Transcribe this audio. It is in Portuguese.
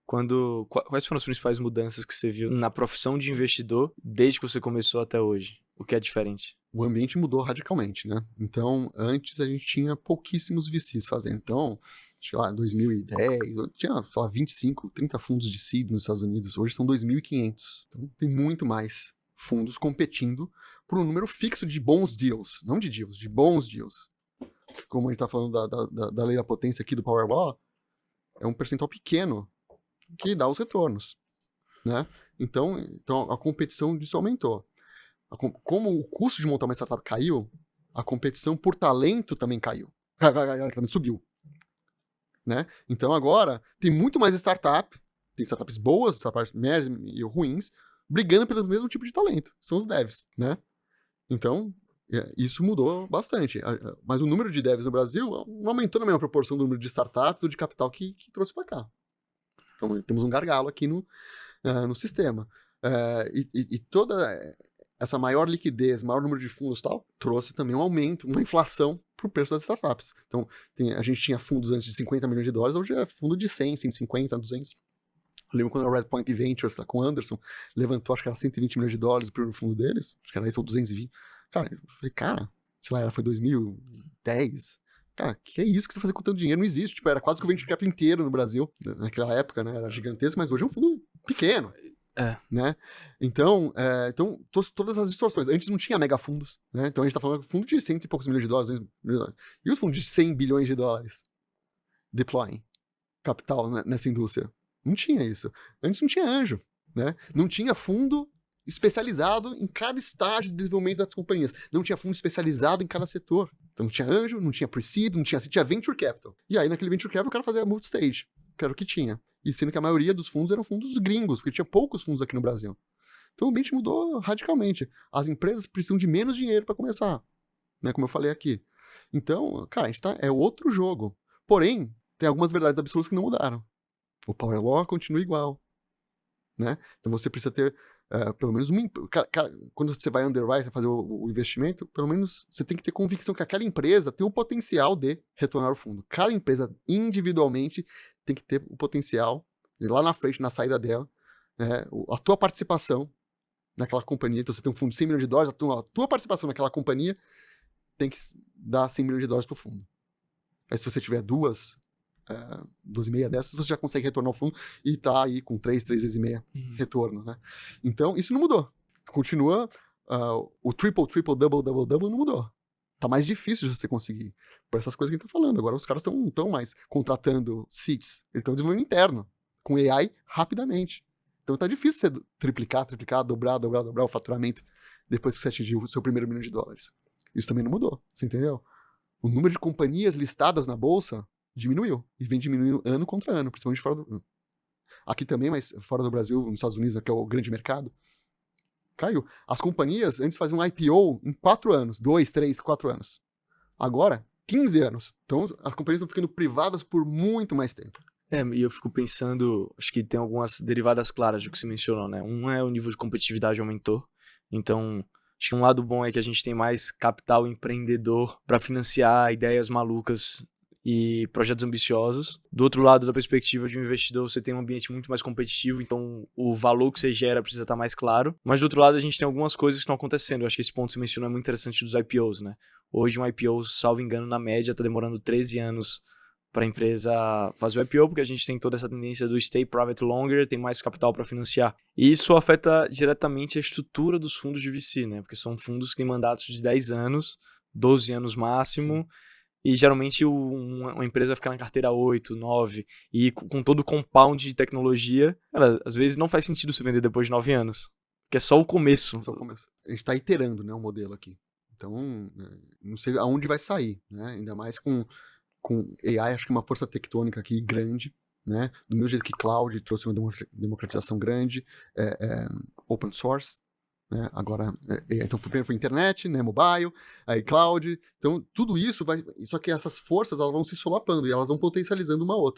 Quais foram as principais mudanças que você viu na profissão de investidor desde que você começou até hoje? O que é diferente? O ambiente mudou radicalmente, né? Então, antes a gente tinha pouquíssimos VCs fazendo. Então, acho que lá, em 2010, tinha, sei lá, 25, 30 fundos de seed nos Estados Unidos. Hoje são 2.500. Então, tem muito mais fundos competindo por um número fixo de bons deals. Não de deals, de bons deals. Como a gente está falando da lei da potência aqui do Power Law, é um percentual pequeno que dá os retornos, né? Então a competição disso aumentou. Como o custo de montar uma startup caiu, a competição por talento também caiu. Também subiu, né? Então agora tem muito mais startup, tem startups boas, startups médias e ruins, brigando pelo mesmo tipo de talento. São os devs, né? Então, isso mudou bastante. Mas o número de devs no Brasil não aumentou na mesma proporção do número de startups ou de capital que trouxe para cá. Então, temos um gargalo aqui no sistema. E toda essa maior liquidez, maior número de fundos e tal, trouxe também um aumento, uma inflação para o preço das startups. Então, a gente tinha fundos antes de 50 milhões de dólares, hoje é fundo de 100, 150, 200. Eu lembro quando a Redpoint Ventures, com o Anderson, levantou, acho que era 120 milhões de dólares o primeiro fundo deles, acho que era isso, ou 220. Cara, eu falei, sei lá, foi 2010. Cara, que é isso que você fazer com tanto dinheiro? Não existe. Tipo, era quase que o venture capital inteiro no Brasil, naquela época, né? Era gigantesco, mas hoje é um fundo pequeno. Né? Então, todas as distorções. Antes não tinha megafundos, né? Então a gente tá falando de fundo de 100 e poucos milhões de dólares, 200 milhões de dólares. E os fundos de 100 bilhões de dólares deployem capital nessa indústria? Não tinha isso. Antes não tinha anjo, né? Não tinha fundo especializado em cada estágio de desenvolvimento das companhias. Não tinha fundo especializado em cada setor. Então não tinha anjo, não tinha pre-seed, tinha venture capital. E aí naquele venture capital o cara fazia multi-stage, que era o que tinha. E sendo que a maioria dos fundos eram fundos gringos, porque tinha poucos fundos aqui no Brasil. Então o ambiente mudou radicalmente. As empresas precisam de menos dinheiro para começar, né? Como eu falei aqui. Então, cara, é outro jogo. Porém, tem algumas verdades absolutas que não mudaram. O Power Law continua igual, né? Então você precisa ter pelo menos uma... quando você vai underwrite, fazer o investimento, pelo menos você tem que ter convicção que aquela empresa tem o potencial de retornar o fundo. Cada empresa individualmente tem que ter o potencial, lá na frente, na saída dela, né? A tua participação naquela companhia, então você tem um fundo de 100 milhões de dólares, a tua participação naquela companhia tem que dar 100 milhões de dólares pro fundo. Aí se você tiver duas e meia dessas, você já consegue retornar ao fundo e tá aí com 3 vezes e meia retorno, né? Então, isso não mudou. Continua, o triple, double não mudou. Tá mais difícil de você conseguir. Por essas coisas que a gente tá falando. Agora os caras não estão mais contratando seats. Eles estão desenvolvendo interno, com AI, rapidamente. Então tá difícil você triplicar, dobrar o faturamento depois que você atingiu o seu primeiro milhão de dólares. Isso também não mudou, você entendeu? O número de companhias listadas na bolsa diminuiu. E vem diminuindo ano contra ano, principalmente fora do... Aqui também, mas fora do Brasil, nos Estados Unidos, que é o grande mercado, caiu. As companhias antes faziam um IPO em 4 anos. 2, 3, 4 anos. Agora, 15 anos. Então, as companhias estão ficando privadas por muito mais tempo. E eu fico pensando, acho que tem algumas derivadas claras do que você mencionou, né? Um é o nível de competitividade aumentou. Então, acho que um lado bom é que a gente tem mais capital empreendedor para financiar ideias malucas e projetos ambiciosos. Do outro lado, da perspectiva de um investidor, você tem um ambiente muito mais competitivo, então o valor que você gera precisa estar mais claro. Mas do outro lado, a gente tem algumas coisas que estão acontecendo. Eu acho que esse ponto que você mencionou é muito interessante dos IPOs, né? Hoje um IPO, salvo engano, na média, está demorando 13 anos para a empresa fazer o IPO, porque a gente tem toda essa tendência do stay private longer, tem mais capital para financiar. E isso afeta diretamente a estrutura dos fundos de VC, né? Porque são fundos que têm mandatos de 10 anos, 12 anos máximo. Sim. E geralmente uma empresa vai ficar na carteira 8, 9, e com todo o compound de tecnologia, cara, às vezes não faz sentido você vender depois de 9 anos, que é só o começo. Só o começo. A gente está iterando, né, o modelo aqui. Então, não sei aonde vai sair, né? Ainda mais com AI, acho que uma força tectônica aqui grande, né? Do mesmo jeito que cloud trouxe uma democratização grande, open source, né? Agora, então primeiro foi internet, né? Mobile, aí cloud, então tudo isso vai, só que essas forças elas vão se solapando e elas vão potencializando uma outra.